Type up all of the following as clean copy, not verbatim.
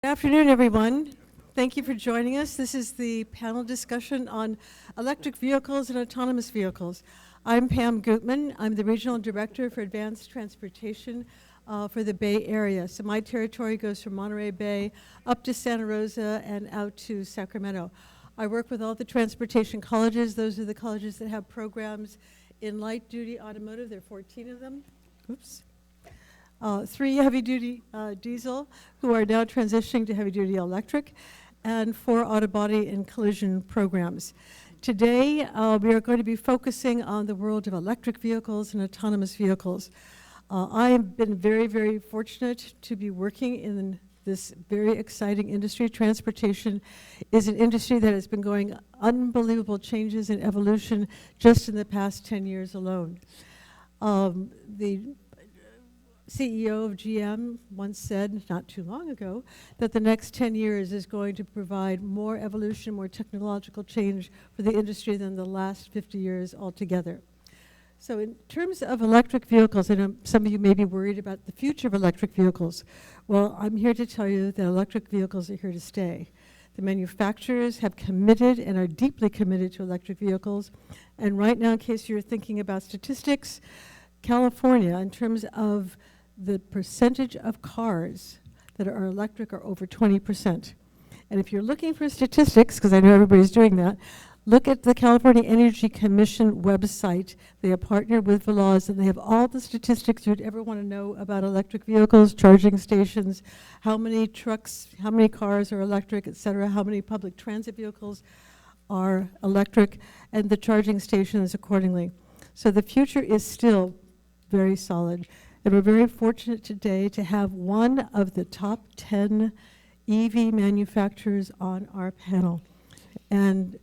Good afternoon, everyone. Thank you for joining us. This is the panel discussion on electric vehicles and autonomous vehicles. I'm Pam Gutman. I'm the Regional Director for Advanced Transportation for the Bay Area. So my territory goes from Monterey Bay up to Santa Rosa and out to Sacramento. I work with all the transportation colleges. Those are the colleges that have programs in light-duty automotive. There are 14 of them. Oops. 3 heavy-duty diesel, who are now transitioning to heavy-duty electric, and 4 auto-body and collision programs. Today, we are going to be focusing on the world of electric vehicles and autonomous vehicles. I have been very, very fortunate to be working in this very exciting industry. Transportation is an industry that has been going unbelievable changes and evolution just in the past 10 years alone. The CEO of GM once said, not too long ago, that the next 10 years is going to provide more evolution, more technological change for the industry than the last 50 years altogether. So in terms of electric vehicles, I know some of you may be worried about the future of electric vehicles. Well, I'm here to tell you that electric vehicles are here to stay. The manufacturers have committed and are deeply committed to electric vehicles. And right now, in case you're thinking about statistics, California, in terms of the percentage of cars that are electric, are over 20%. And if you're looking for statistics, because I know everybody's doing that, look at the California Energy Commission website. They have partnered with Veloz, and they have all the statistics you'd ever want to know about electric vehicles, charging stations, how many trucks, how many cars are electric, et cetera, how many public transit vehicles are electric, and the charging stations accordingly. So the future is still very solid. And we're very fortunate today to have one of the top 10 EV manufacturers on our panel. And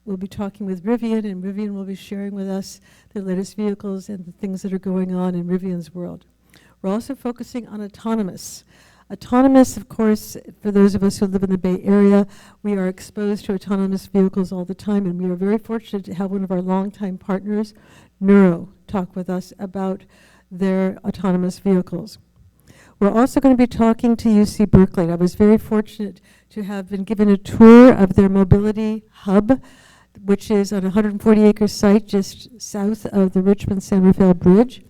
we'll be talking with Rivian, and Rivian will be sharing with us their latest vehicles and the things that are going on in Rivian's world. We're also focusing on autonomous. Autonomous, of course, for those of us who live in the Bay Area, we are exposed to autonomous vehicles all the time, and we are very fortunate to have one of our longtime partners, Nuro, talk with us about their autonomous vehicles. We're also going to be talking to UC Berkeley. I was very fortunate to have been given a tour of their mobility hub, which is on a 140-acre site just south of the Richmond-San Rafael Bridge.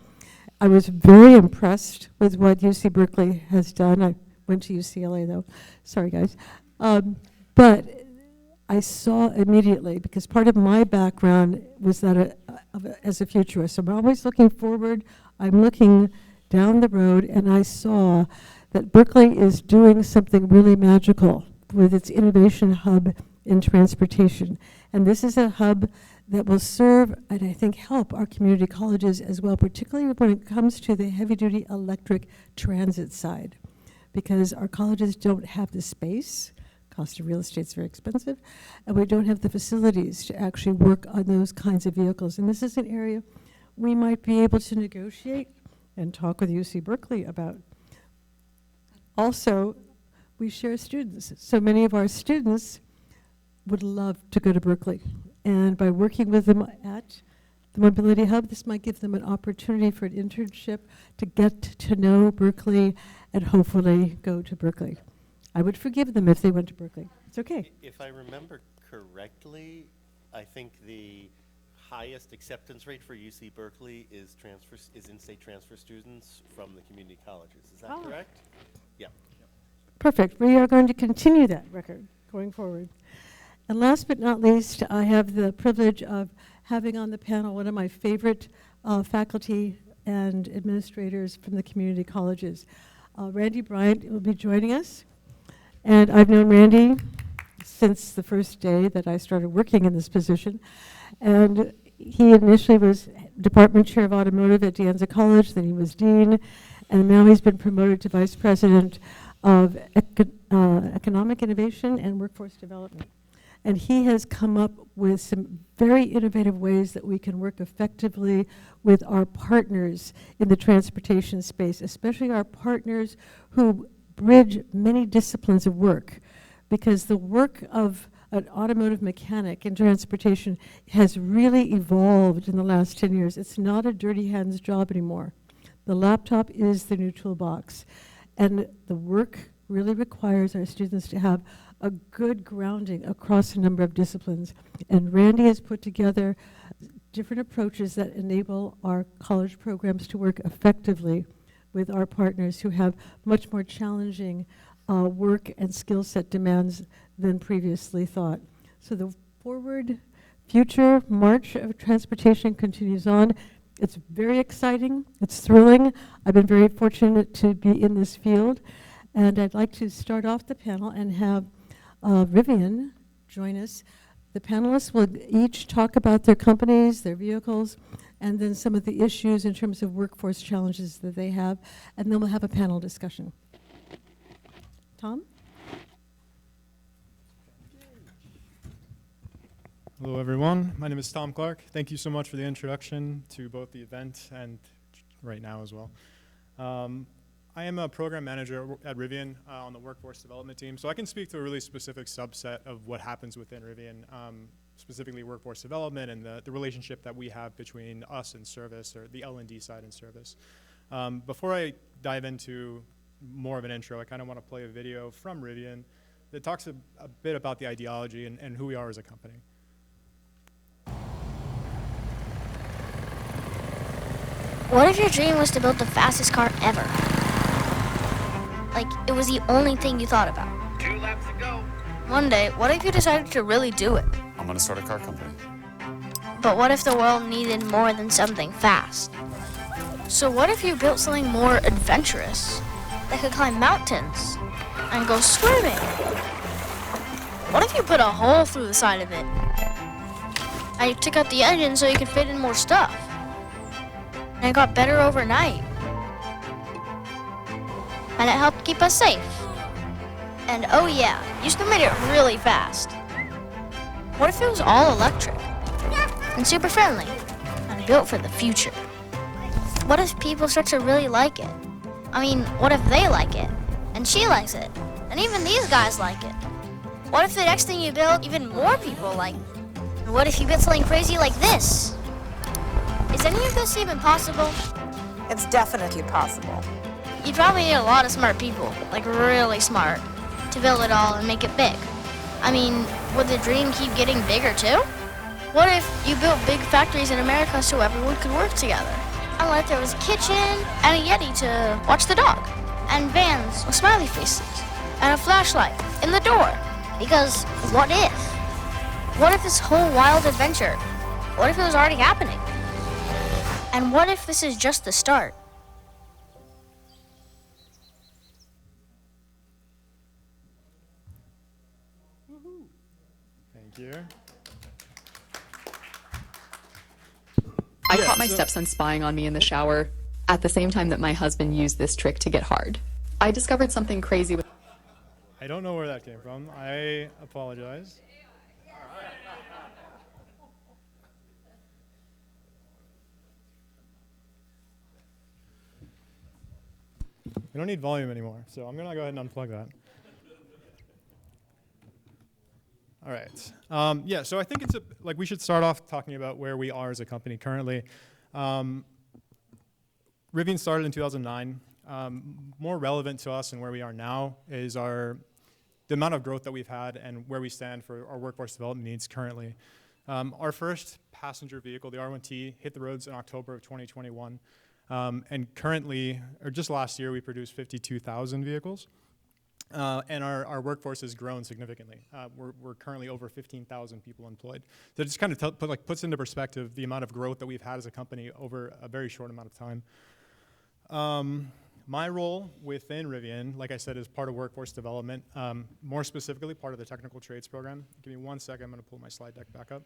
I was very impressed with what UC Berkeley has done. I went to UCLA, though. Sorry, guys. But I saw immediately, because part of my background was that as a futurist. So I'm always looking forward. I'm looking down the road, and I saw that Berkeley is doing something really magical with its innovation hub in transportation. And this is a hub that will serve and I think help our community colleges as well, particularly when it comes to the heavy-duty electric transit side, because our colleges don't have the space. Cost of real estate is very expensive, and we don't have the facilities to actually work on those kinds of vehicles. And this is an area we might be able to negotiate and talk with UC Berkeley about. Also, we share students. So many of our students would love to go to Berkeley. And by working with them at the Mobility Hub, this might give them an opportunity for an internship to get to know Berkeley and hopefully go to Berkeley. I would forgive them if they went to Berkeley. It's okay. If I remember correctly, I think the highest acceptance rate for UC Berkeley is in-state transfer students from the community colleges. Is that correct? Yeah. Perfect. We are going to continue that record going forward. And last but not least, I have the privilege of having on the panel one of my favorite faculty and administrators from the community colleges. Randy Bryant will be joining us. And I've known Randy since the first day that I started working in this position. And he initially was department chair of automotive at De-Anza College, then he was dean, and now he's been promoted to vice president of economic innovation and workforce development. And he has come up with some very innovative ways that we can work effectively with our partners in the transportation space, especially our partners who bridge many disciplines of work, because the work of an automotive mechanic in transportation has really evolved in the last 10 years. It's not a dirty hands job anymore. The laptop is the new toolbox. And the work really requires our students to have a good grounding across a number of disciplines. And Randy has put together different approaches that enable our college programs to work effectively with our partners who have much more challenging work and skill set demands than previously thought. So the forward future march of transportation continues on. It's very exciting. It's thrilling. I've been very fortunate to be in this field. And I'd like to start off the panel and have Rivian join us. The panelists will each talk about their companies, their vehicles, and then some of the issues in terms of workforce challenges that they have. And then we'll have a panel discussion. Tom? Hello, everyone. My name is Tom Clark. Thank you so much for the introduction to both the event and right now as well. I am a program manager at Rivian on the workforce development team, so I can speak to a really specific subset of what happens within Rivian, specifically workforce development and the relationship that we have between us and service, or the L&D side and service. Before I dive into more of an intro, I kind of want to play a video from Rivian that talks a bit about the ideology and who we are as a company. What if your dream was to build the fastest car ever? Like, it was the only thing you thought about. 2 laps to go. One day, what if you decided to really do it? I'm gonna start a car company. But what if the world needed more than something fast? So what if you built something more adventurous that could climb mountains and go swimming? What if you put a hole through the side of it and you took out the engine so you could fit in more stuff? And it got better overnight. And it helped keep us safe. And oh yeah, you still made it really fast. What if it was all electric and super friendly and built for the future? What if people start to really like it? I mean, what if they like it and she likes it and even these guys like it? What if the next thing you build, even more people like it? And what if you built something crazy like this? Is any of this even possible? It's definitely possible. You'd probably need a lot of smart people, like really smart, to build it all and make it big. I mean, would the dream keep getting bigger too? What if you built big factories in America so everyone could work together? And what if there was a kitchen and a Yeti to watch the dog? And vans with smiley faces? And a flashlight in the door? Because what if? What if this whole wild adventure, what if it was already happening? And what if this is just the start? Thank you. I caught my stepson spying on me in the shower at the same time that my husband used this trick to get hard. I discovered something crazy with... I don't know where that came from. I apologize. We don't need volume anymore, so I'm gonna go ahead and unplug that. All right. Yeah, so I think it's we should start off talking about where we are as a company currently. Rivian started in 2009. More relevant to us and where we are now is the amount of growth that we've had and where we stand for our workforce development needs currently. Our first passenger vehicle, the R1T, hit the roads in October of 2021. And currently, or just last year, we produced 52,000 vehicles. And our workforce has grown significantly. We're currently over 15,000 people employed. So it just kind of puts into perspective the amount of growth that we've had as a company over a very short amount of time. My role within Rivian, like I said, is part of workforce development, more specifically part of the technical trades program. Give me 1 second, I'm gonna pull my slide deck back up.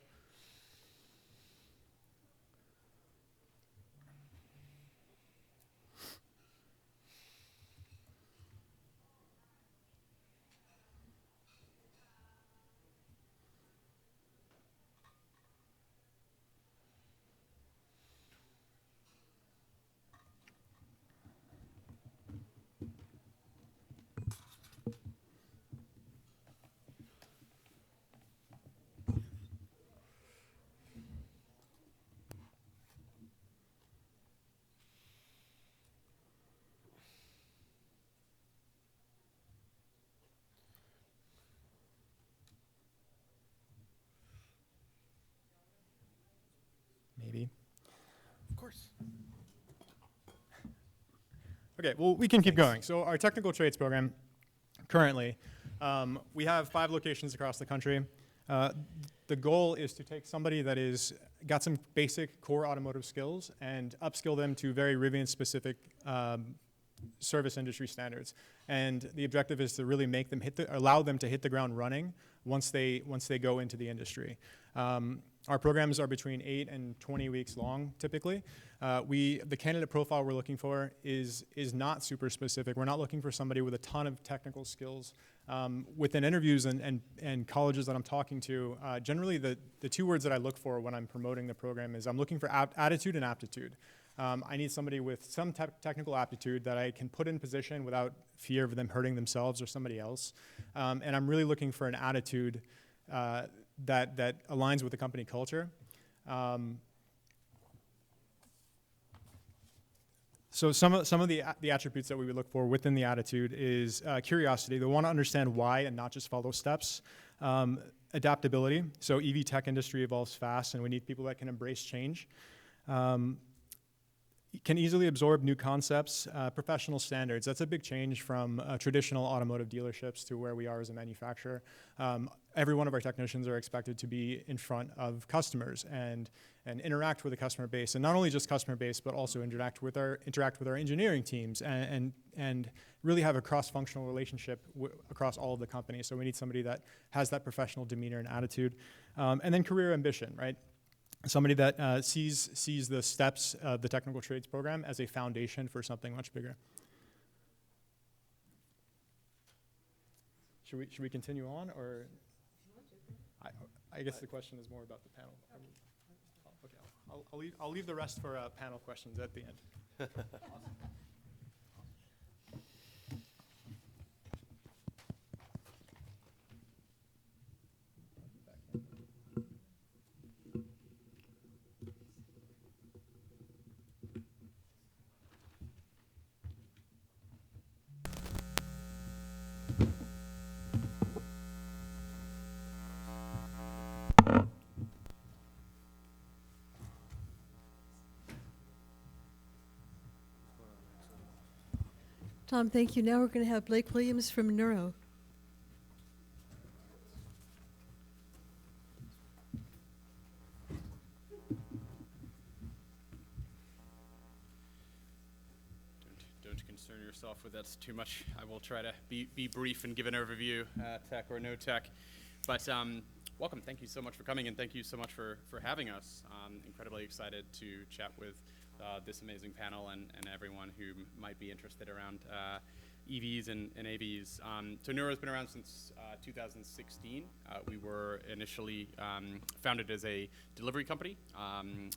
course. Okay, well, we can keep going. So our technical trades program, currently, we have 5 locations across the country. The goal is to take somebody that is got some basic core automotive skills and upskill them to very Rivian-specific service industry standards. And the objective is to really make them allow them to hit the ground running once they go into the industry. Our programs are between 8 and 20 weeks long, typically. The candidate profile we're looking for is not super specific. We're not looking for somebody with a ton of technical skills. Within interviews and colleges that I'm talking to, generally the 2 words that I look for when I'm promoting the program is I'm looking for attitude and aptitude. I need somebody with some technical aptitude that I can put in position without fear of them hurting themselves or somebody else. And I'm really looking for an attitude that aligns with the company culture. So some of the attributes that we would look for within the attitude is curiosity. They want to understand why and not just follow steps. Adaptability. So EV tech industry evolves fast, and we need people that can embrace change. Can easily absorb new concepts. Professional standards. That's a big change from traditional automotive dealerships to where we are as a manufacturer. Every one of our technicians are expected to be in front of customers and interact with the customer base, and not only just customer base, but also interact with our engineering teams and really have a cross-functional relationship across all of the companies. So we need somebody that has that professional demeanor and attitude, and then career ambition, right? Somebody that sees the steps of the technical trades program as a foundation for something much bigger. Should we continue on, or? I guess the question is more about the panel. Okay, I'll leave the rest for panel questions at the end. Tom, thank you. Now we're going to have Blake Williams from Neuro. Don't concern yourself with that too much. I will try to be brief and give an overview, tech or no tech. But welcome. Thank you so much for coming, and thank you so much for having us. I'm incredibly excited to chat with this amazing panel and everyone who might be interested around EVs and AVs. So Neuro's been around since 2016. We were initially founded as a delivery company,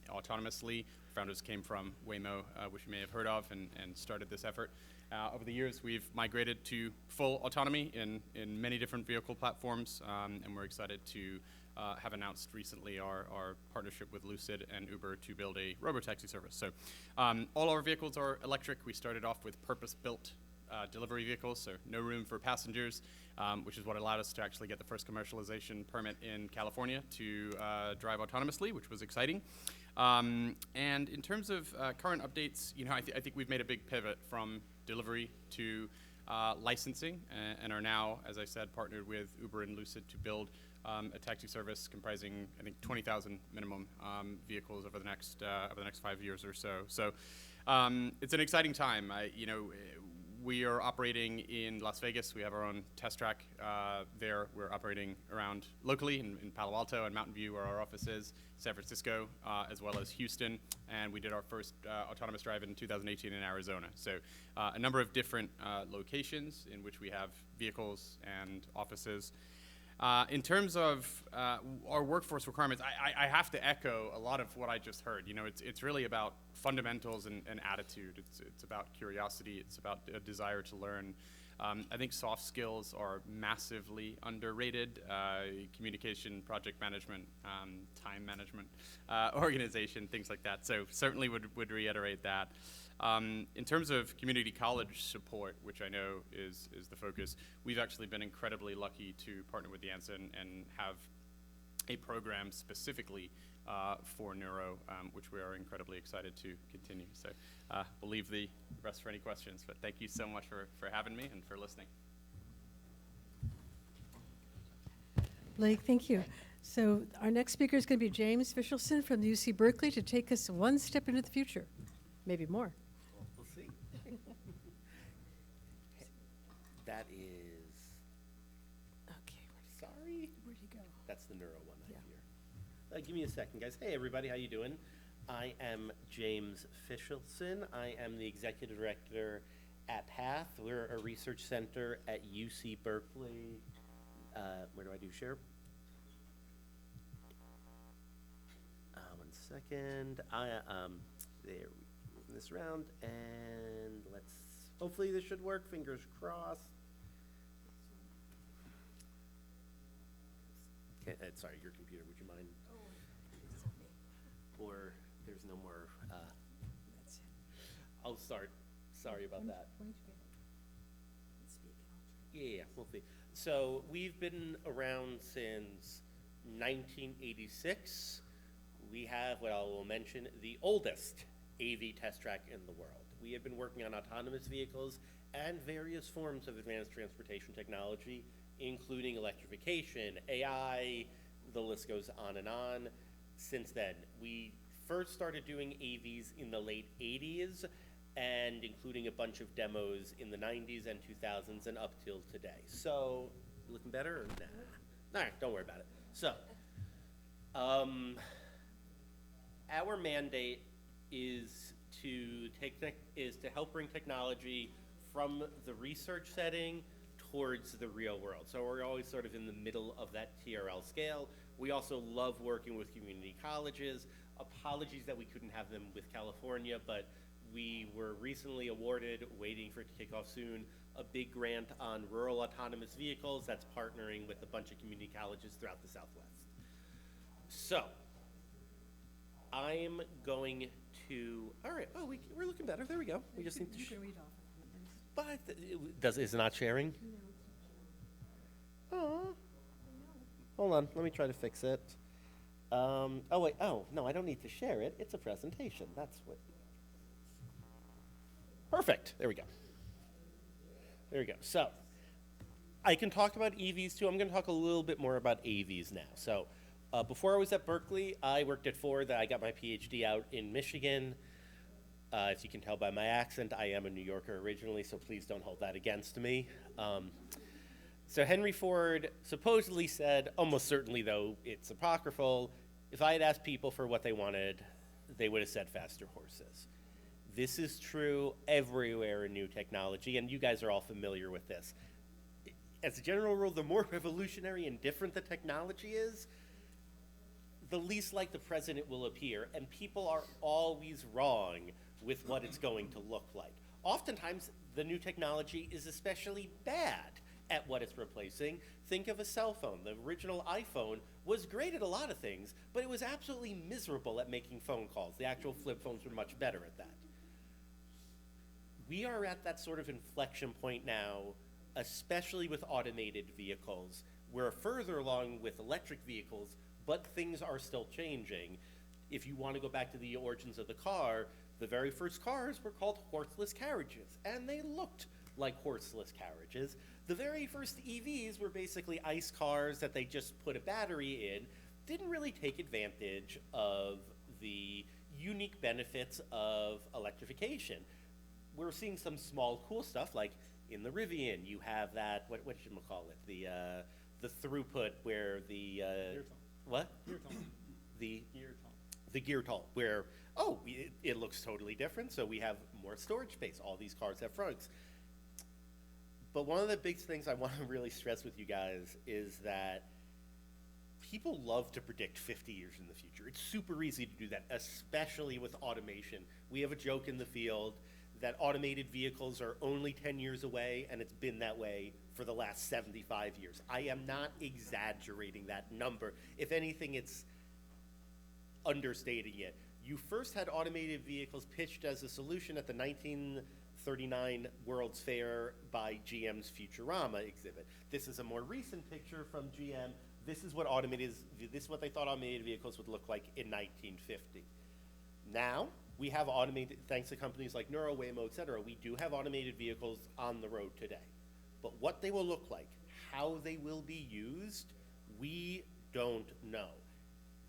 autonomously. Founders came from Waymo, which you may have heard of, and started this effort. Over the years, we've migrated to full autonomy in many different vehicle platforms, and we're excited to have announced recently our partnership with Lucid and Uber to build a robotaxi service. So all our vehicles are electric. We started off with purpose-built delivery vehicles, so no room for passengers, which is what allowed us to actually get the first commercialization permit in California to drive autonomously, which was exciting. And in terms of current updates, I think we've made a big pivot from delivery to licensing, and are now, as I said, partnered with Uber and Lucid to build a taxi service comprising, I think, 20,000 minimum vehicles over the next 5 years or so. So it's an exciting time. We are operating in Las Vegas. We have our own test track there. We're operating around locally in Palo Alto and Mountain View, where our office is, San Francisco, as well as Houston. And we did our first autonomous drive in 2018 in Arizona. So a number of different locations in which we have vehicles and offices. In terms of our workforce requirements, I have to echo a lot of what I just heard. It's really about fundamentals and attitude. It's about curiosity. It's about a desire to learn. I think soft skills are massively underrated. Communication, project management, time management, organization, things like that. So certainly would reiterate that. In terms of community college support, which I know is the focus, we've actually been incredibly lucky to partner with the ANSA and have a program specifically for neuro, which we are incredibly excited to continue. So we'll leave the rest for any questions, but thank you so much for having me and for listening. Blake, thank you. So our next speaker is going to be James Fichelson from the UC Berkeley to take us one step into the future, maybe more. We'll see. That is, Okay, sorry, where'd he go? that's the neuro one I Yeah. hear. Give me a second, guys. Hey, everybody, how you doing? I am James Fichelson. I am the executive director at PATH. We're a research center at UC Berkeley. Where do I do share? 1 second. There, we this round, and let's, hopefully this should work, fingers crossed. Sorry, your computer, would you mind? Or there's no more, I'll start, sorry about that. Yeah, we'll see. So we've been around since 1986. We have what I will mention the oldest AV test track in the world. We have been working on autonomous vehicles and various forms of advanced transportation technology, including electrification, AI, the list goes on and on. Since then, we first started doing AVs in the late 80s and including a bunch of demos in the 90s and 2000s and up till today. So, looking better or nah? All right, don't worry about it. So, our mandate is to help bring technology from the research setting towards the real world. So we're always sort of in the middle of that TRL scale. We also love working with community colleges. Apologies that we couldn't have them with California, but we were recently awarded, waiting for it to kick off soon, a big grant on rural autonomous vehicles that's partnering with a bunch of community colleges throughout the Southwest. So, I'm going to, all right, oh, we're looking better, there we go. We just need to, You can read off. but is it not sharing? Oh, hold on, let me try to fix it. Oh wait, oh, no, I don't need to share it, it's a presentation, that's what. Perfect, there we go. There we go, so, I can talk about EVs too, I'm gonna talk a little bit more about AVs now. So, before I was at Berkeley, I worked at Ford. I got my PhD out in Michigan. As you can tell by my accent, I am a New Yorker originally, so please don't hold that against me. So Henry Ford supposedly said, almost certainly though it's apocryphal, if I had asked people for what they wanted, they would have said faster horses. This is true everywhere in new technology, and you guys are all familiar with this. As a general rule, the more revolutionary and different the technology is, the least like the president will appear, and people are always wrong with what it's going to look like. Oftentimes, the new technology is especially bad at what it's replacing. Think of a cell phone. The original iPhone was great at a lot of things, but it was absolutely miserable at making phone calls. The actual flip phones were much better at that. We are at that sort of inflection point now, especially with automated vehicles. We're further along with electric vehicles, but things are still changing. If you want to go back to the origins of the car, the very first cars were called horseless carriages, and they looked like horseless carriages. The very first EVs were basically ICE cars that they just put a battery in, didn't really take advantage of the unique benefits of electrification. We're seeing some small cool stuff, like in the Rivian, you have that, what should we call it? The throughput where the, what? Gear tall. The gear tall, where, oh, it looks totally different, so we have more storage space. All these cars have fronts. But one of the big things I want to really stress with you guys is that people love to predict 50 years in the future. It's super easy to do that, especially with automation. We have a joke in the field that automated vehicles are only 10 years away, and it's been that way for the last 75 years. I am not exaggerating that number. If anything, it's understating it. You first had automated vehicles pitched as a solution at the 1939 World's Fair by GM's Futurama exhibit. This is a more recent picture from GM. this is what this is what they thought automated vehicles would look like in 1950. Now, we have automated, thanks to companies like Neuro, Waymo, et cetera, we do have automated vehicles on the road today. But what they will look like, how they will be used, we don't know.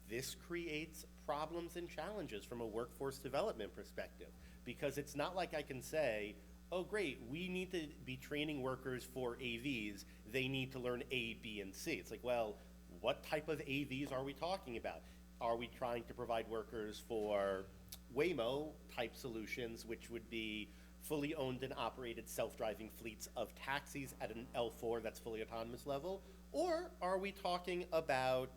This creates problems and challenges from a workforce development perspective, because it's not like I can say, oh great, we need to be training workers for AVs, they need to learn A, B, and C. It's like, well, what type of AVs are we talking about? Are we trying to provide workers for Waymo type solutions, which would be fully owned and operated self-driving fleets of taxis at an L4 that's fully autonomous level? Or are we talking about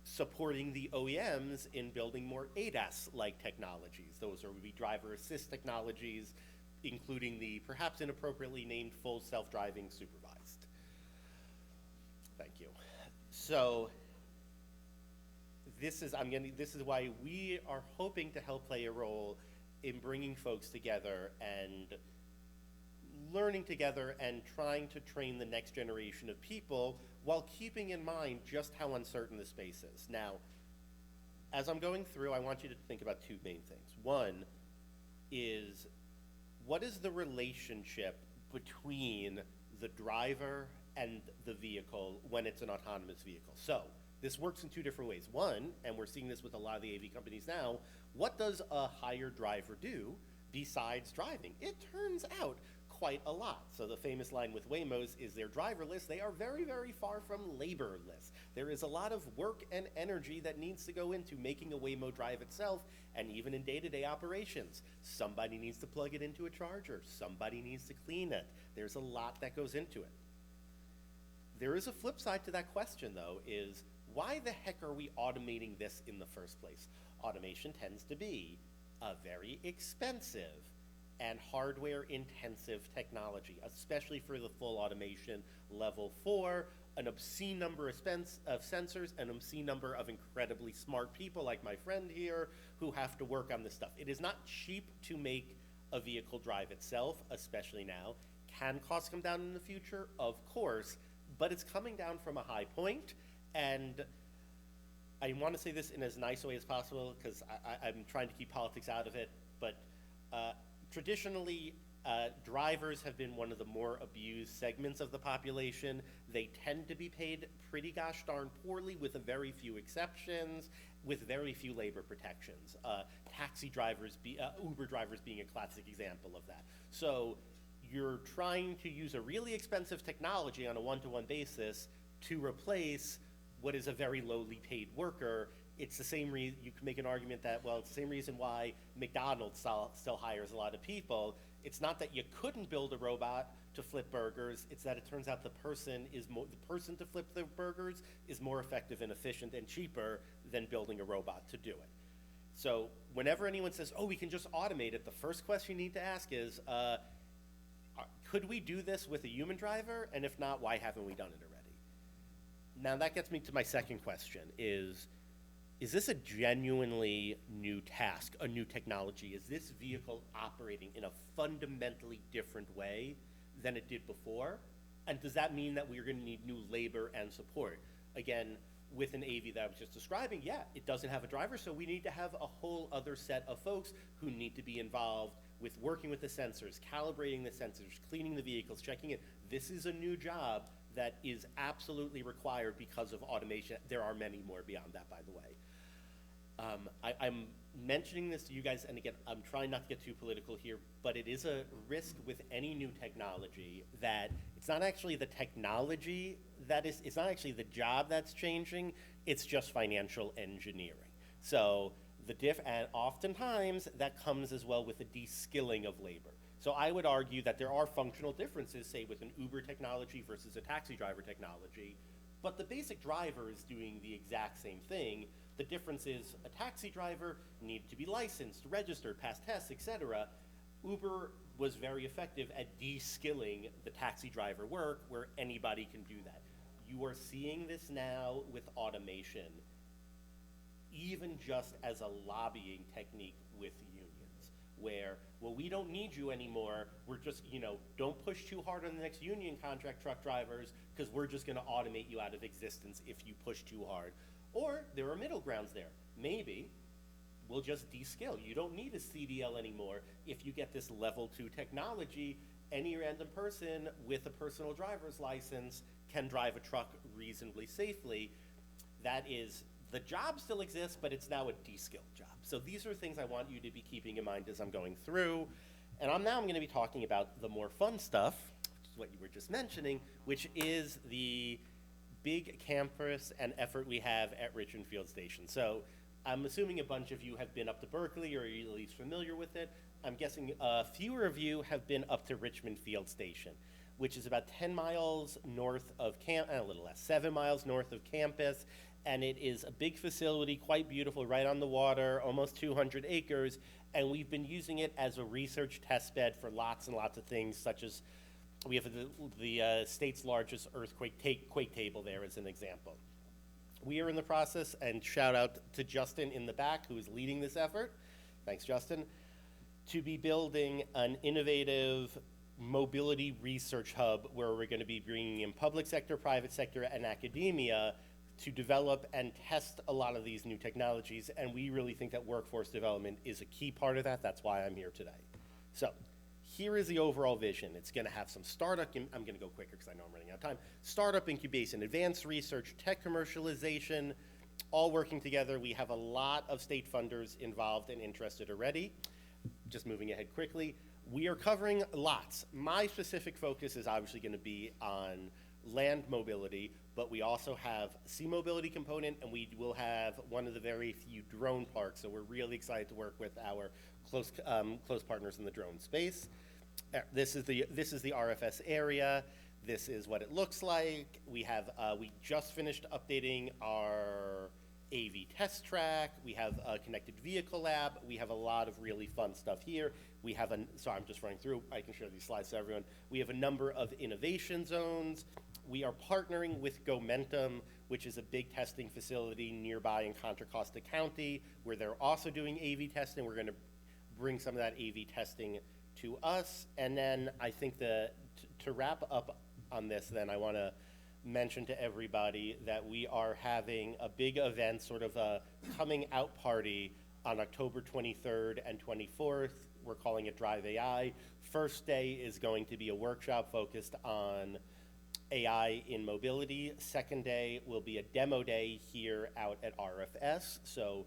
supporting the OEMs in building more ADAS-like technologies? Those would be driver assist technologies, including the perhaps inappropriately named full self-driving supervised. Thank you. So this is why we are hoping to help play a role in bringing folks together and learning together and trying to train the next generation of people while keeping in mind just how uncertain the space is. Now, as I'm going through, I want you to think about two main things. One is, what is the relationship between the driver and the vehicle when it's an autonomous vehicle? So this works in two different ways. One, and we're seeing this with a lot of the AV companies now, what does a hired driver do besides driving? It turns out quite a lot. So the famous line with Waymos is they're driverless. They are very, very far from laborless. There is a lot of work and energy that needs to go into making a Waymo drive itself, and even in day-to-day operations. Somebody needs to plug it into a charger. Somebody needs to clean it. There's a lot that goes into it. There is a flip side to that question, though, is why the heck are we automating this in the first place? Automation tends to be a very expensive and hardware-intensive technology, especially for the full automation level 4, an obscene number of sensors, an obscene number of incredibly smart people like my friend here who have to work on this stuff. It is not cheap to make a vehicle drive itself, especially now. Can costs come down in the future? Of course, but it's coming down from a high point, and I want to say this in as nice a way as possible because I'm trying to keep politics out of it, but traditionally, drivers have been one of the more abused segments of the population. They tend to be paid pretty gosh darn poorly, with a very few exceptions, with very few labor protections. Taxi drivers, Uber drivers being a classic example of that. So you're trying to use a really expensive technology on a one-to-one basis to replace what is a very lowly paid worker. It's the same reason you can make an argument that, well, it's the same reason why McDonald's still hires a lot of people. It's not that you couldn't build a robot to flip burgers, it's that it turns out the person to flip the burgers is more effective and efficient and cheaper than building a robot to do it. So whenever anyone says, oh, we can just automate it, the first question you need to ask is, could we do this with a human driver? And if not, why haven't we done it already? Now that gets me to my second question, is this a genuinely new task, a new technology? Is this vehicle operating in a fundamentally different way than it did before? And does that mean that we're going to need new labor and support? Again, with an AV that I was just describing, yeah, it doesn't have a driver, so we need to have a whole other set of folks who need to be involved with working with the sensors, calibrating the sensors, cleaning the vehicles, checking it. This is a new job that is absolutely required because of automation. There are many more beyond that, by the way. I'm mentioning this to you guys, and again, I'm trying not to get too political here, but it is a risk with any new technology that it's not actually the technology it's not actually the job that's changing, it's just financial engineering. So and oftentimes that comes as well with a de-skilling of labor. So I would argue that there are functional differences, say with an Uber technology versus a taxi driver technology, but the basic driver is doing the exact same thing. The difference is a taxi driver needed to be licensed, registered, pass tests, etc. Uber was very effective at de-skilling the taxi driver work where anybody can do that. You are seeing this now with automation, even just as a lobbying technique with unions. where, well, we don't need you anymore. We're just, don't push too hard on the next union contract truck drivers because we're just going to automate you out of existence if you push too hard. Or there are middle grounds there. Maybe we'll just de-skill. You don't need a CDL anymore. If you get this level 2 technology, any random person with a personal driver's license can drive a truck reasonably safely. That is, the job still exists, but it's now a de-skilled job. So these are things I want you to be keeping in mind as I'm going through. And I'm going to be talking about the more fun stuff, which is what you were just mentioning, which is the big campus and effort we have at Richmond Field Station. So I'm assuming a bunch of you have been up to Berkeley, or are at least familiar with it. I'm guessing fewer of you have been up to Richmond Field Station, which is about 10 miles north of a little less, 7 miles north of campus. And it is a big facility, quite beautiful, right on the water, almost 200 acres. And we've been using it as a research test bed for lots and lots of things, such as we have the state's largest quake table there as an example. We are in the process, and shout out to Justin in the back, who is leading this effort. Thanks, Justin. To be building an innovative mobility research hub where we're going to be bringing in public sector, private sector, and academia to develop and test a lot of these new technologies. And we really think that workforce development is a key part of that. That's why I'm here today. So here is the overall vision. It's going to have some startup, I'm going to go quicker because I know I'm running out of time, startup incubation, advanced research, tech commercialization, all working together. We have a lot of state funders involved and interested already. Just moving ahead quickly, we are covering lots. My specific focus is obviously going to be on land mobility, but we also have sea mobility component, and we will have one of the very few drone parks. So we're really excited to work with our close partners in the drone space. This is the RFS area. This is what it looks like. We just finished updating our AV test track. We have a connected vehicle lab. We have a lot of really fun stuff here. We have sorry, I'm just running through. I can share these slides to everyone. We have a number of innovation zones. We are partnering with Gomentum, which is a big testing facility nearby in Contra Costa County, where they're also doing AV testing. We're going to bring some of that AV testing to us. And then I think to wrap up on this, then I want to mention to everybody that we are having a big event, sort of a coming out party on October 23rd and 24th. We're calling it Drive AI. First day is going to be a workshop focused on AI in mobility. Second day will be a demo day here out at RFS. So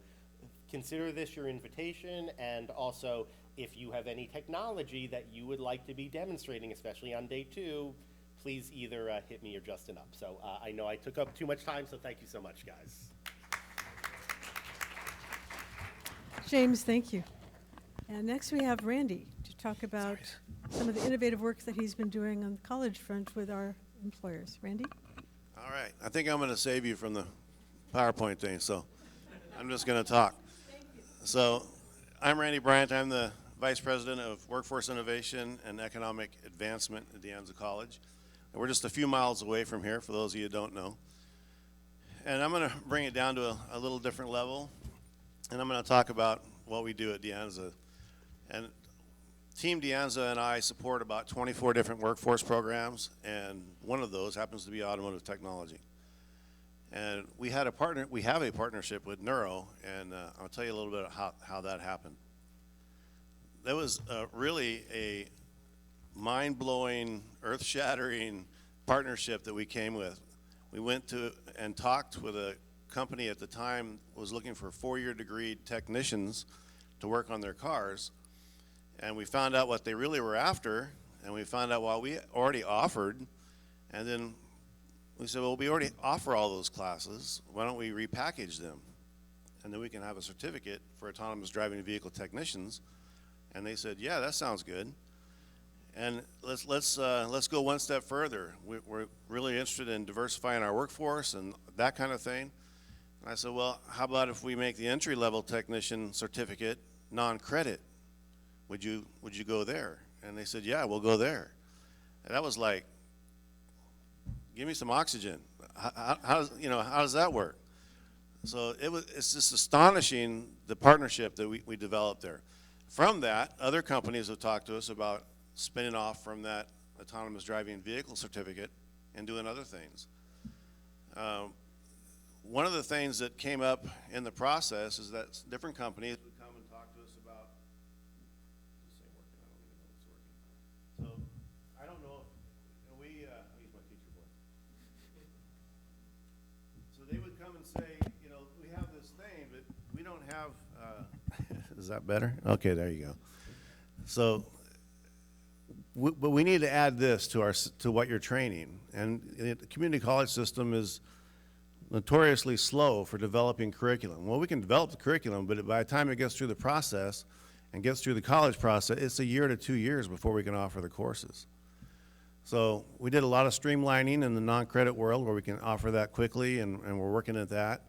consider this your invitation, and also if you have any technology that you would like to be demonstrating, especially on day 2, please either hit me or Justin up. So I know I took up too much time, so thank you so much, guys. James, thank you. And next we have Randy to talk about some of the innovative work that he's been doing on the college front with our employers. Randy? All right. I think I'm going to save you from the PowerPoint thing, so I'm just going to talk. Thank you. So I'm Randy Bryant. I'm the Vice President of Workforce Innovation and Economic Advancement at De-Anza College. And we're just a few miles away from here, for those of you who don't know. And I'm going to bring it down to a little different level, and I'm going to talk about what we do at De-Anza. And Team De-Anza and I support about 24 different workforce programs, and one of those happens to be automotive technology. And we have a partnership with Neuro, and I'll tell you a little bit how that happened. That was really a mind-blowing, earth-shattering partnership that we came with. We went to and talked with a company at the time was looking for 4-year degree technicians to work on their cars. And we found out what they really were after, and we found out what we already offered. And then we said, well, we already offer all those classes. Why don't we repackage them? And then we can have a certificate for autonomous driving vehicle technicians. And they said, yeah, that sounds good. And let's go one step further. We're really interested in diversifying our workforce and that kind of thing. And I said, well, how about if we make the entry-level technician certificate non-credit? Would you go there? And they said, yeah, we'll go there. And that was like, give me some oxygen. How does that work? So it's just astonishing, the partnership that we developed there. From that, other companies have talked to us about spinning off from that autonomous driving vehicle certificate and doing other things. One of the things that came up in the process is that different companies would come and talk to us about, this ain't working, I don't even know if it's working. So, I don't know, I'll use my teacher voice. So they would come and say, you know, we have this thing, but we don't have, is that better? Okay, there you go. So, but we need to add this to what you're training. And the community college system is notoriously slow for developing curriculum. Well, we can develop the curriculum, but by the time it gets through the process and gets through the college process, it's a year to 2 years before we can offer the courses. So we did a lot of streamlining in the non-credit world where we can offer that quickly, and we're working at that.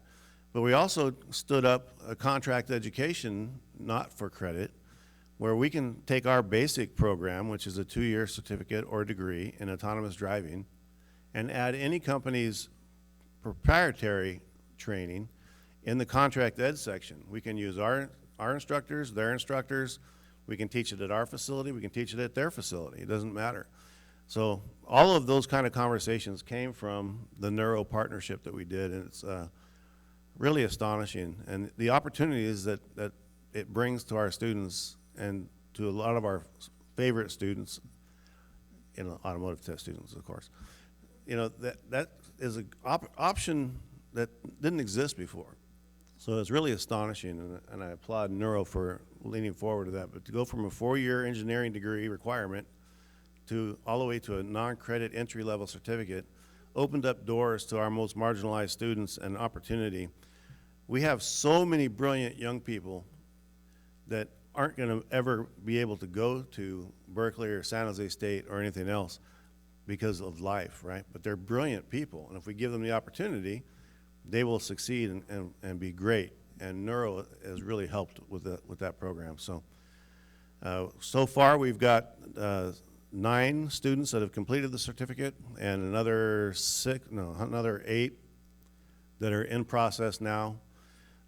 But we also stood up a contract education, not for credit, where we can take our basic program, which is a 2-year certificate or degree in autonomous driving, and add any company's proprietary training in the contract ed section. We can use our instructors, their instructors. We can teach it at our facility. We can teach it at their facility. It doesn't matter. So all of those kind of conversations came from the Neuro partnership that we did, and it's really astonishing. And the opportunities that it brings to our students and to a lot of our favorite students, automotive test students, of course, you know, that is an option that didn't exist before. So it's really astonishing, and I applaud Neuro for leaning forward to that. But to go from a 4-year engineering degree requirement to all the way to a non-credit entry-level certificate opened up doors to our most marginalized students and opportunity. We have so many brilliant young people that aren't going to ever be able to go to Berkeley or San Jose State or anything else because of life, right? But they're brilliant people, and if we give them the opportunity, they will succeed and be great. And Neuro has really helped with that program. So, so far we've got 9 students that have completed the certificate, and another 8 that are in process now.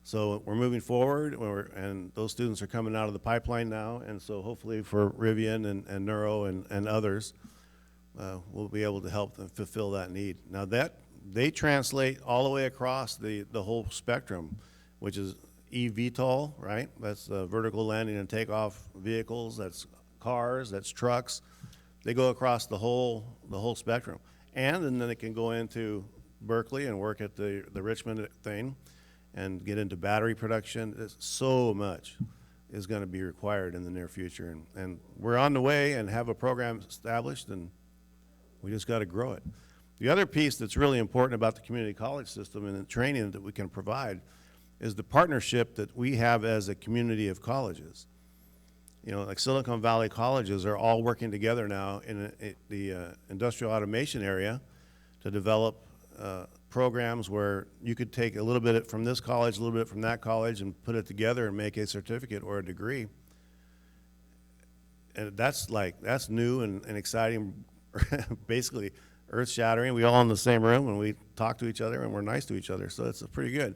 So we're moving forward, and those students are coming out of the pipeline now, and so hopefully for Rivian and Neuro and others, we'll be able to help them fulfill that need. Now that they translate all the way across the whole spectrum, which is eVTOL, right? That's vertical landing and takeoff vehicles, that's cars, that's trucks. They go across the whole spectrum. And then they can go into Berkeley and work at the Richmond thing and get into battery production. So much is going to be required in the near future. And we're on the way and have a program established, and we just got to grow it. The other piece that's really important about the community college system and the training that we can provide is the partnership that we have as a community of colleges. You know, like Silicon Valley colleges are all working together now in the industrial automation area to develop programs where you could take a little bit from this college, a little bit from that college, and put it together and make a certificate or a degree. And that's new and exciting, basically earth-shattering. We all in the same room and we talk to each other and we're nice to each other, so it's pretty good.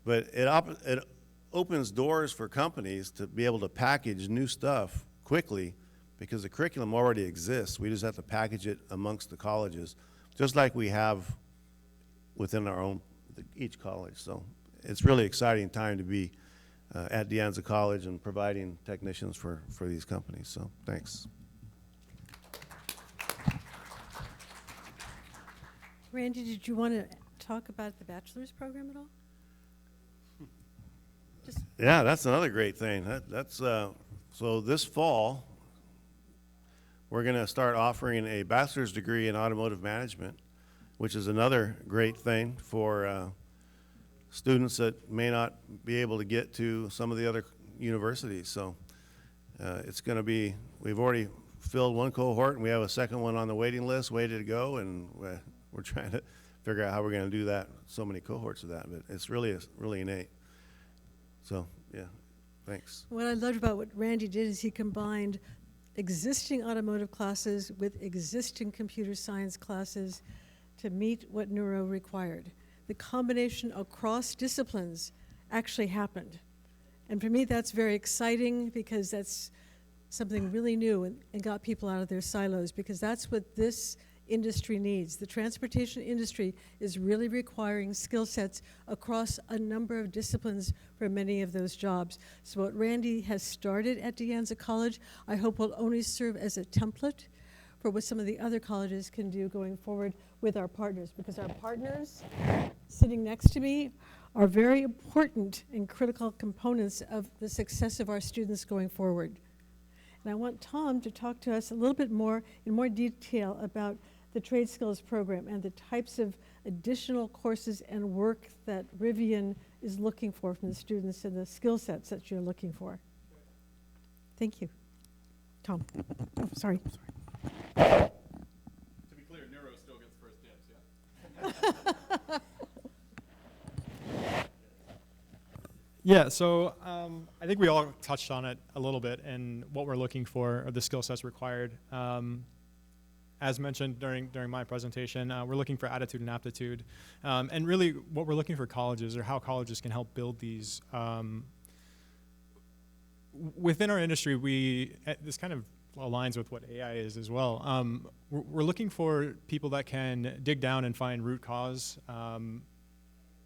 But it opens doors for companies to be able to package new stuff quickly because the curriculum already exists. We just have to package it amongst the colleges, just like we have within our own, each college. So it's really exciting time to be at De-Anza College and providing technicians for these companies. So thanks. Randy, did you want to talk about the bachelor's program at all? Yeah, that's another great thing. So this fall, we're going to start offering a bachelor's degree in automotive management, which is another great thing for students that may not be able to get to some of the other universities. So it's going to be, we've already filled one cohort, and we have a second one on the waiting list, ready to go, and we're trying to figure out how we're going to do that, so many cohorts of that, but it's really innate. So, yeah, thanks. What I loved about what Randy did is he combined existing automotive classes with existing computer science classes to meet what Neuro required. The combination across disciplines actually happened. And for me, that's very exciting because that's something really new and got people out of their silos, because that's what this industry needs. The transportation industry is really requiring skill sets across a number of disciplines for many of those jobs. So what Randy has started at De Anza College, I hope will only serve as a template for what some of the other colleges can do going forward with our partners, because our partners sitting next to me are very important and critical components of the success of our students going forward. And I want Tom to talk to us a little bit more in more detail about the trade skills program and the types of additional courses and work that Rivian is looking for from the students and the skill sets that you're looking for. Thank you. Tom. Oh, sorry. To be clear, Neuro still gets first dibs, yeah? Yeah, so I think we all touched on it a little bit, and what we're looking for are the skill sets required. As mentioned during my presentation, we're looking for attitude and aptitude. And really what we're looking for colleges, or how colleges can help build these. Within our industry, this kind of aligns with what AI is as well. We're looking for people that can dig down and find root cause,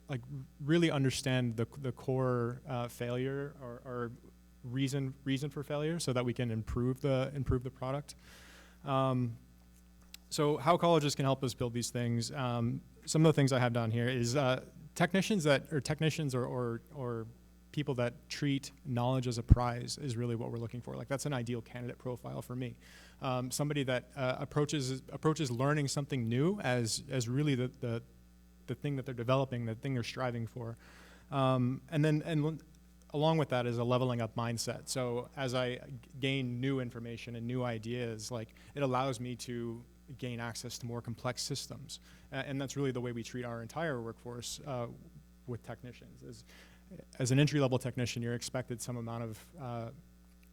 like really understand the core failure or reason for failure, so that we can improve the product. So how colleges can help us build these things. Some of the things I have down here is technicians or people that treat knowledge as a prize is really what we're looking for. Like, that's an ideal candidate profile for me. Somebody that approaches learning something new as really the thing that they're developing, the thing they're striving for. And along with that is a leveling up mindset. So as I gain new information and new ideas, like, it allows me to gain access to more complex systems. And that's really the way we treat our entire workforce with technicians. As an entry-level technician, you're expected some amount of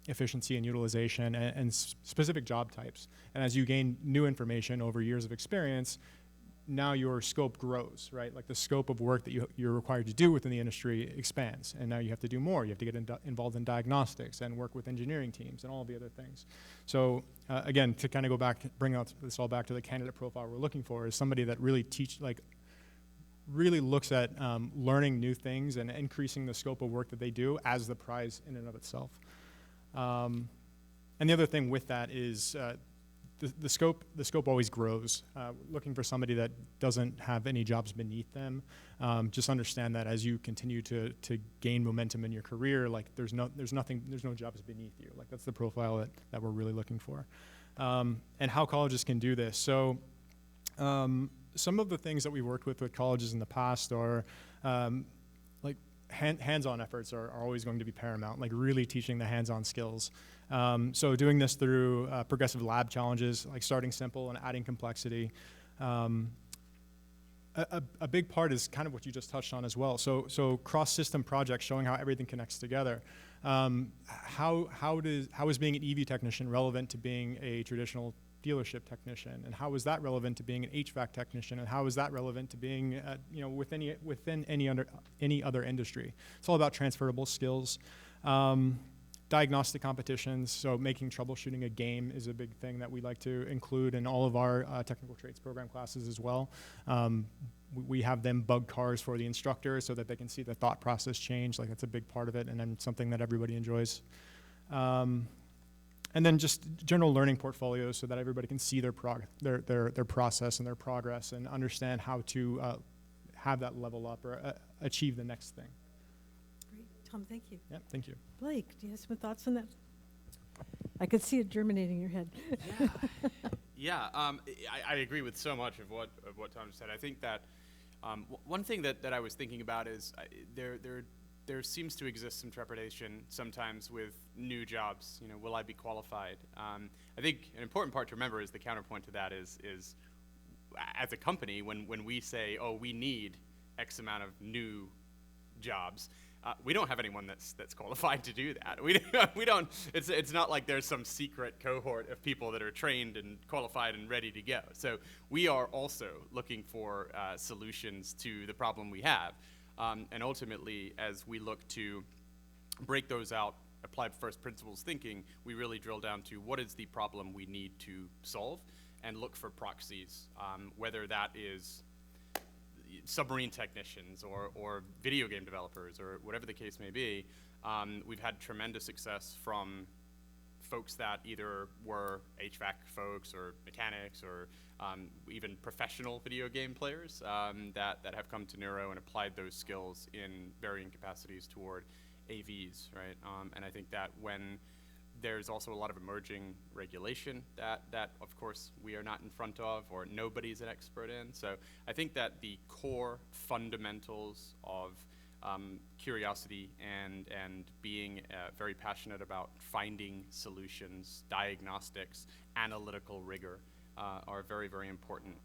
efficiency and utilization and specific job types. And as you gain new information over years of experience, now your scope grows, right? Like, the scope of work that you're required to do within the industry expands, and now you have to do more. You have to get involved in diagnostics and work with engineering teams and all the other things. So again, to kind of go back, bring this all back to the candidate profile we're looking for, is somebody that really really looks at learning new things and increasing the scope of work that they do as the prize in and of itself. And the other thing with that is the scope always grows. Looking for somebody that doesn't have any jobs beneath them. Just understand that as you continue to gain momentum in your career, like, there's no jobs beneath you. Like, that's the profile that we're really looking for. And how colleges can do this. So some of the things that we've worked with colleges in the past are like, hands-on efforts are always going to be paramount, like really teaching the hands-on skills. So doing this through progressive lab challenges, like starting simple and adding complexity. A big part is kind of what you just touched on as well. So cross-system projects showing how everything connects together. How is being an EV technician relevant to being a traditional dealership technician, and how is that relevant to being an HVAC technician, and how is that relevant to being within any other industry? It's all about transferable skills. Diagnostic competitions, so making troubleshooting a game is a big thing that we like to include in all of our technical trades program classes as well. We have them bug cars for the instructors so that they can see the thought process change. Like, that's a big part of it, and then something that everybody enjoys. And then just general learning portfolios so that everybody can see their process and their progress, and understand how to have that level up or achieve the next thing. Great. Tom, thank you. Yeah, thank you. Blake, do you have some thoughts on that? I could see it germinating in your head. Yeah, I agree with so much of what Tom said. I think that one thing that I was thinking about is there seems to exist some trepidation sometimes with new jobs. Will I be qualified? I think an important part to remember is the counterpoint to that is as a company, when we say, oh, we need X amount of new jobs, we don't have anyone that's qualified to do that. We don't. It's not like there's some secret cohort of people that are trained and qualified and ready to go. So we are also looking for solutions to the problem we have, and ultimately, as we look to break those out, apply first principles thinking, we really drill down to what is the problem we need to solve and look for proxies, whether that is submarine technicians or video game developers or whatever the case may be. We've had tremendous success from folks that either were HVAC folks or mechanics or even professional video game players that have come to Neuro and applied those skills in varying capacities toward AVs, right? And I think that when there's also a lot of emerging regulation that of course we are not in front of or nobody's an expert in. So I think that the core fundamentals of curiosity and being very passionate about finding solutions, diagnostics, analytical rigor are very, very important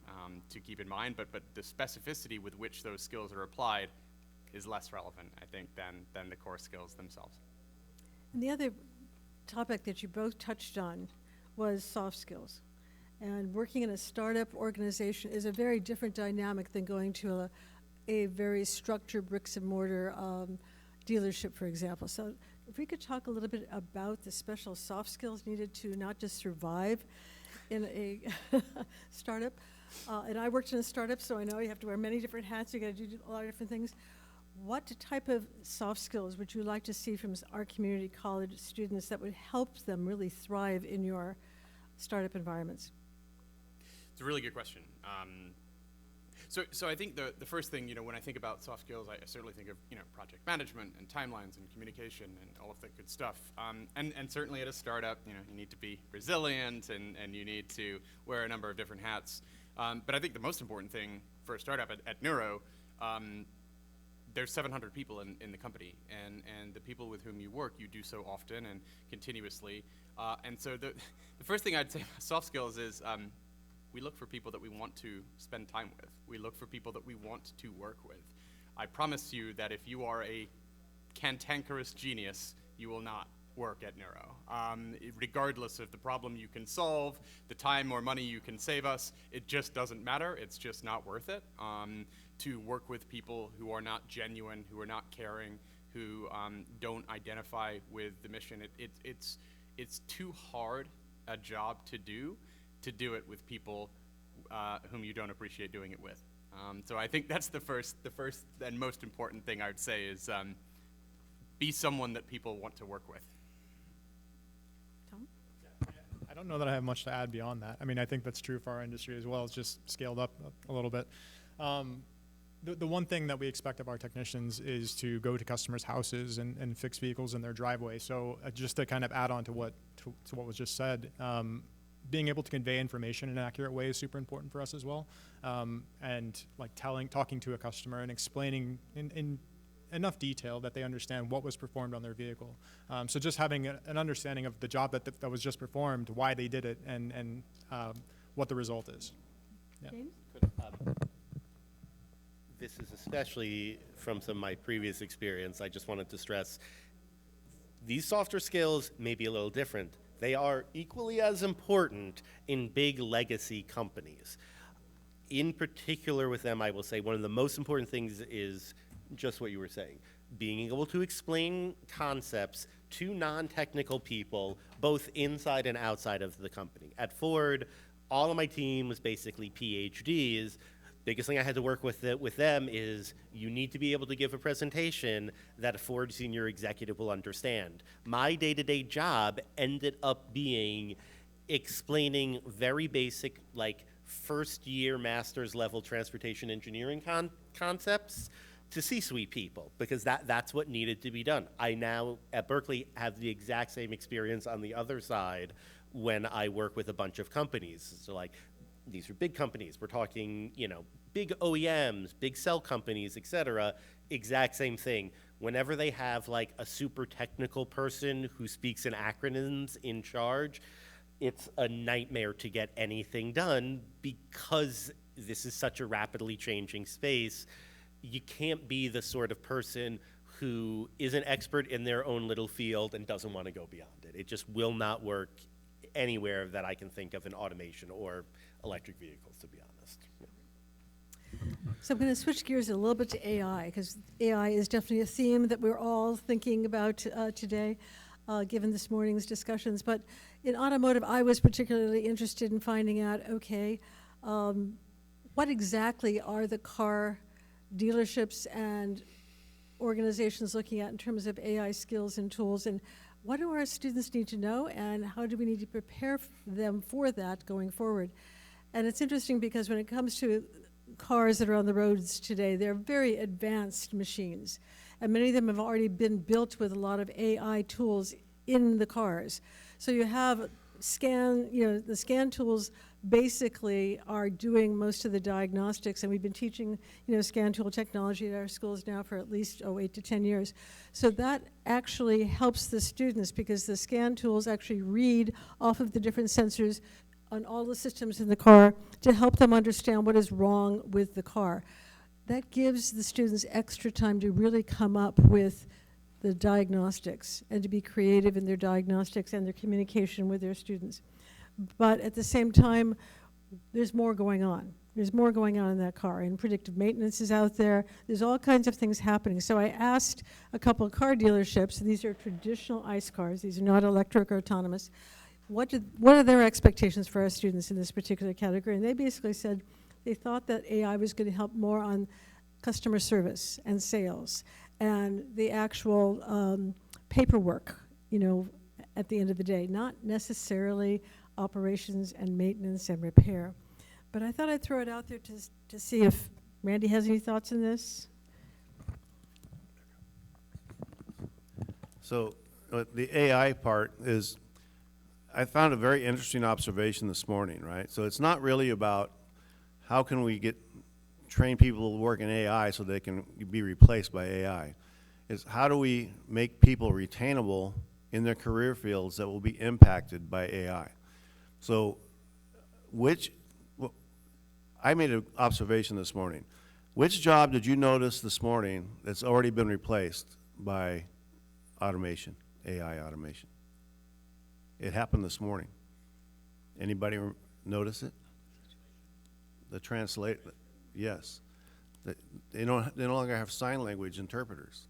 to keep in mind. But the specificity with which those skills are applied is less relevant, I think, than the core skills themselves. And the other topic that you both touched on was soft skills. And working in a startup organization is a very different dynamic than going to a very structured bricks and mortar dealership, for example. So if we could talk a little bit about the special soft skills needed to not just survive in a startup. And I worked in a startup, so I know you have to wear many different hats. You got to do a lot of different things. What type of soft skills would you like to see from our community college students that would help them really thrive in your startup environments? It's a really good question. So I think the first thing, when I think about soft skills, I certainly think of, project management and timelines and communication and all of that good stuff. And certainly at a startup, you need to be resilient and you need to wear a number of different hats. But I think the most important thing for a startup at Neuro, there's 700 people in the company, and the people with whom you work, you do so often and continuously. And so the first thing I'd say about soft skills is we look for people that we want to spend time with. We look for people that we want to work with. I promise you that if you are a cantankerous genius, you will not work at Neuro. Regardless of the problem you can solve, the time or money you can save us, it just doesn't matter. It's just not worth it. To work with people who are not genuine, who are not caring, who don't identify with the mission. It's too hard a job to do it with people whom you don't appreciate doing it with. So I think that's the first and most important thing I would say is be someone that people want to work with. Tom? I don't know that I have much to add beyond that. I mean, I think that's true for our industry as well. It's just scaled up a little bit. The one thing that we expect of our technicians is to go to customers' houses and fix vehicles in their driveway. So just to kind of add on to what was just said, being able to convey information in an accurate way is super important for us as well. And like talking to a customer and explaining in enough detail that they understand what was performed on their vehicle. So just having an understanding of the job that was just performed, why they did it, and what the result is. Yeah. James? This is especially from some of my previous experience. I just wanted to stress these softer skills may be a little different. They are equally as important in big legacy companies. In particular with them, I will say one of the most important things is just what you were saying. Being able to explain concepts to non-technical people, both inside and outside of the company. At Ford, all of my team was basically PhDs. Biggest thing I had to work with them is you need to be able to give a presentation that a Ford senior executive will understand. My day-to-day job ended up being explaining very basic, like first-year master's level transportation engineering concepts to C-suite people, because that's what needed to be done. I now at Berkeley have the exact same experience on the other side when I work with a bunch of companies. So like, these are big companies. We're talking, big OEMs, big cell companies, et cetera. Exact same thing. Whenever they have like a super technical person who speaks in acronyms in charge, it's a nightmare to get anything done because this is such a rapidly changing space. You can't be the sort of person who is an expert in their own little field and doesn't want to go beyond it. It just will not work anywhere that I can think of in automation or electric vehicles, to be honest. Yeah. So I'm going to switch gears a little bit to AI, because AI is definitely a theme that we're all thinking about today, given this morning's discussions. But in automotive, I was particularly interested in finding out, okay, what exactly are the car dealerships and organizations looking at in terms of AI skills and tools, and what do our students need to know, and how do we need to prepare them for that going forward? And it's interesting because when it comes to cars that are on the roads today, they're very advanced machines, and many of them have already been built with a lot of AI tools in the cars. So you have the scan tools basically are doing most of the diagnostics, and we've been teaching, scan tool technology at our schools now for at least 8 to 10 years. So that actually helps the students, because the scan tools actually read off of the different sensors on all the systems in the car to help them understand what is wrong with the car. That gives the students extra time to really come up with the diagnostics and to be creative in their diagnostics and their communication with their students. But at the same time, there's more going on. There's more going on in that car, and predictive maintenance is out there. There's all kinds of things happening. So I asked a couple of car dealerships, these are traditional ICE cars, these are not electric or autonomous, what are their expectations for our students in this particular category? And they basically said they thought that AI was going to help more on customer service and sales and the actual paperwork, at the end of the day, not necessarily operations and maintenance and repair. But I thought I'd throw it out there to see if Randy has any thoughts on this. So the AI part is, I found a very interesting observation this morning, right? So it's not really about how can we train people to work in AI so they can be replaced by AI. It's how do we make people retainable in their career fields that will be impacted by AI. So I made an observation this morning. Which job did you notice this morning that's already been replaced by automation, AI automation? It happened this morning. Anybody notice it? The translate, yes. They no longer have sign language interpreters.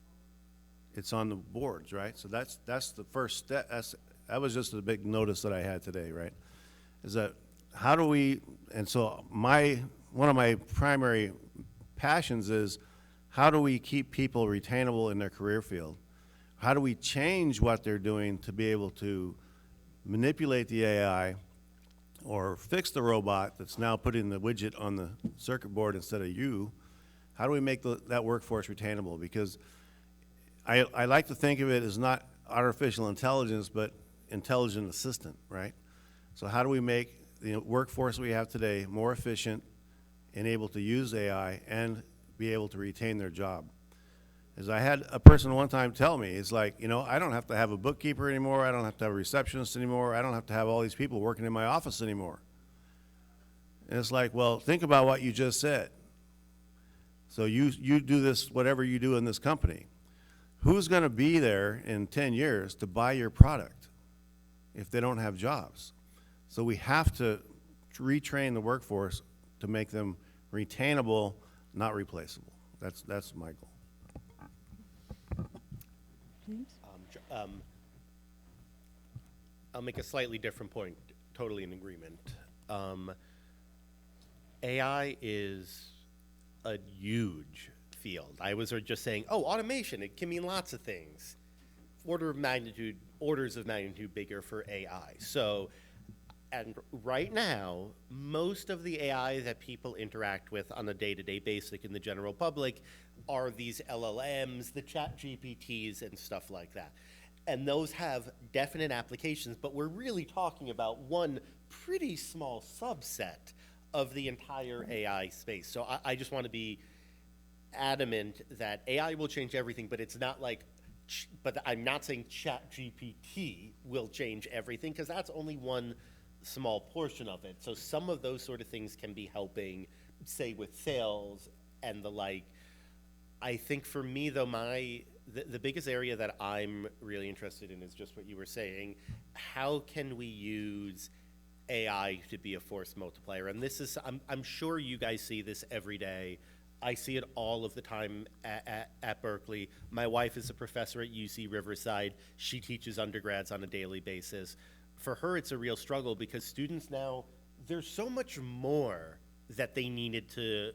It's on the boards, right? So that's the first step. That was just a big notice that I had today, right? Is that how do we, and so one of my primary passions is how do we keep people retainable in their career field? How do we change what they're doing to be able to manipulate the AI or fix the robot that's now putting the widget on the circuit board instead of you? How do we make that workforce retainable? Because I like to think of it as not artificial intelligence, but intelligent assistant, right? So how do we make the workforce we have today more efficient and able to use AI and be able to retain their job? As I had a person one time tell me, it's like, I don't have to have a bookkeeper anymore, I don't have to have a receptionist anymore, I don't have to have all these people working in my office anymore. And it's like, well, think about what you just said. So you do this, whatever you do in this company. Who's going to be there in 10 years to buy your product if they don't have jobs? So we have to retrain the workforce to make them retainable, not replaceable. That's my goal. James? I'll make a slightly different point, totally in agreement. AI is a huge field. I was just saying, automation, it can mean lots of things. Orders of magnitude bigger for AI. So, and right now, most of the AI that people interact with on a day-to-day basis in the general public are these LLMs, the chat GPTs, and stuff like that. And those have definite applications, but we're really talking about one pretty small subset of the entire AI space. So I just want to be adamant that AI will change everything, but it's not like, but I'm not saying chat GPT will change everything, because that's only one small portion of it. So some of those sort of things can be helping, say, with sales and the like. I think for me, though, the biggest area that I'm really interested in is just what you were saying. How can we use AI to be a force multiplier. And this is, I'm sure you guys see this every day. I see it all of the time at Berkeley. My wife is a professor at UC Riverside. She teaches undergrads on a daily basis. For her, it's a real struggle because students now, there's so much more that they need to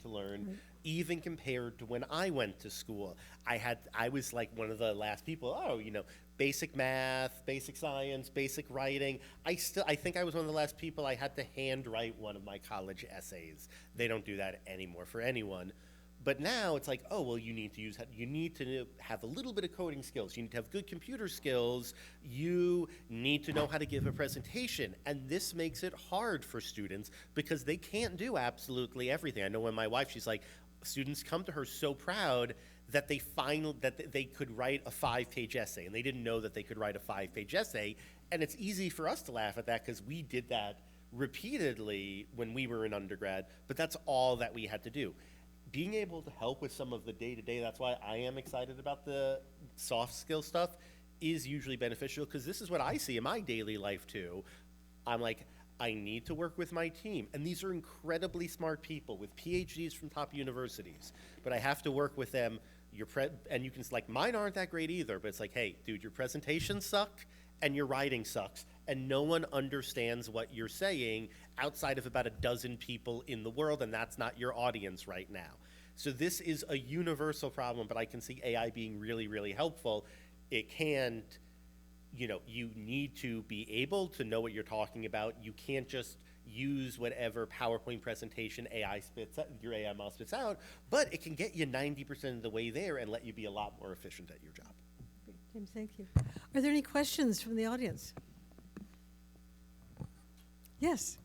learn, right, even compared to when I went to school. I was like one of the last people, basic math, basic science, basic writing. I think I was one of the last people I had to handwrite one of my college essays. They don't do that anymore for anyone. But now it's like, oh, well, you need to have a little bit of coding skills. You need to have good computer skills. You need to know how to give a presentation. And this makes it hard for students because they can't do absolutely everything. I know when my wife, she's like, students come to her so proud that they could write a 5-page essay, and they didn't know that they could write a 5-page essay. And it's easy for us to laugh at that because we did that repeatedly when we were in undergrad, but that's all that we had to do. Being able to help with some of the day-to-day, that's why I am excited about the soft skill stuff, is usually beneficial because this is what I see in my daily life too. I'm like, I need to work with my team. And these are incredibly smart people with PhDs from top universities, but I have to work with them. And you can, like, mine aren't that great either, but it's like, hey, dude, your presentations suck and your writing sucks, and no one understands what you're saying outside of about a dozen people in the world, and that's not your audience right now. So this is a universal problem, but I can see AI being really, really helpful. It can't, you need to be able to know what you're talking about. You can't just use whatever PowerPoint presentation your AI model spits out, but it can get you 90% of the way there and let you be a lot more efficient at your job. Great, James, thank you. Are there any questions from the audience? Yes.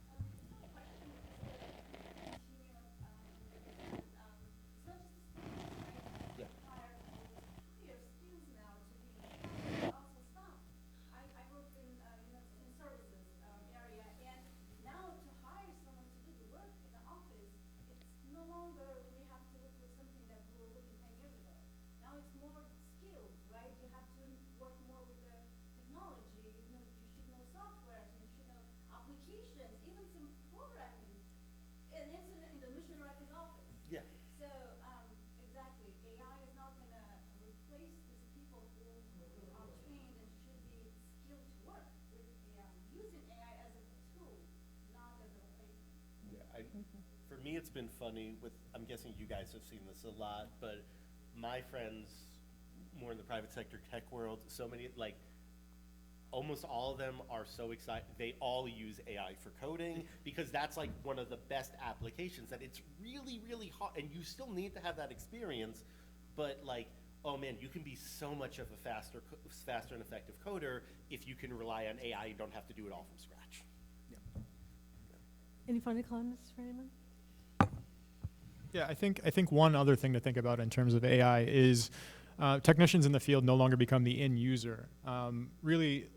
For me, it's been funny I'm guessing you guys have seen this a lot, but my friends, more in the private sector tech world, so many, like, almost all of them are so excited. They all use AI for coding because that's like one of the best applications, that it's really, really hard, and you still need to have that experience, but like, oh man, you can be so much of a faster and effective coder if you can rely on AI. You don't have to do it all from scratch. Any final comments for anyone? Yeah, I think one other thing to think about in terms of AI is technicians in the field no longer become the end user. Really,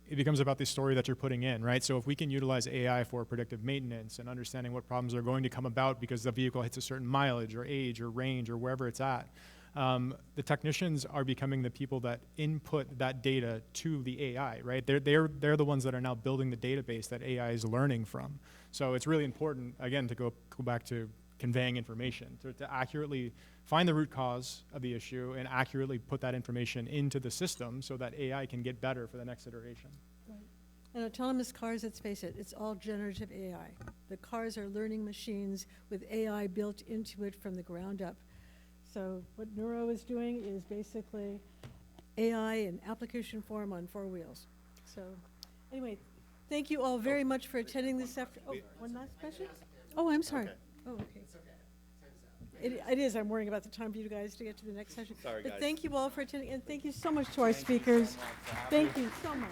it becomes about the story that you're putting in, right? So if we can utilize AI for predictive maintenance and understanding what problems are going to come about because the vehicle hits a certain mileage or age or range or wherever it's at, the technicians are becoming the people that input that data to the AI, right? They're the ones that are now building the database that AI is learning from. So it's really important, again, to go back to conveying information, to accurately find the root cause of the issue and accurately put that information into the system so that AI can get better for the next iteration. Right. And autonomous cars, let's face it, it's all generative AI. The cars are learning machines with AI built into it from the ground up. So what Neuro is doing is basically AI in application form on 4 wheels. So anyway, thank you all very much for attending this after. Oh, one last question? Oh, I'm sorry. Okay. Oh, okay. It is. I'm worrying about the time for you guys to get to the next session. Sorry, but guys. thank you all for attending, and thank you so much to our speakers. Thank you so much.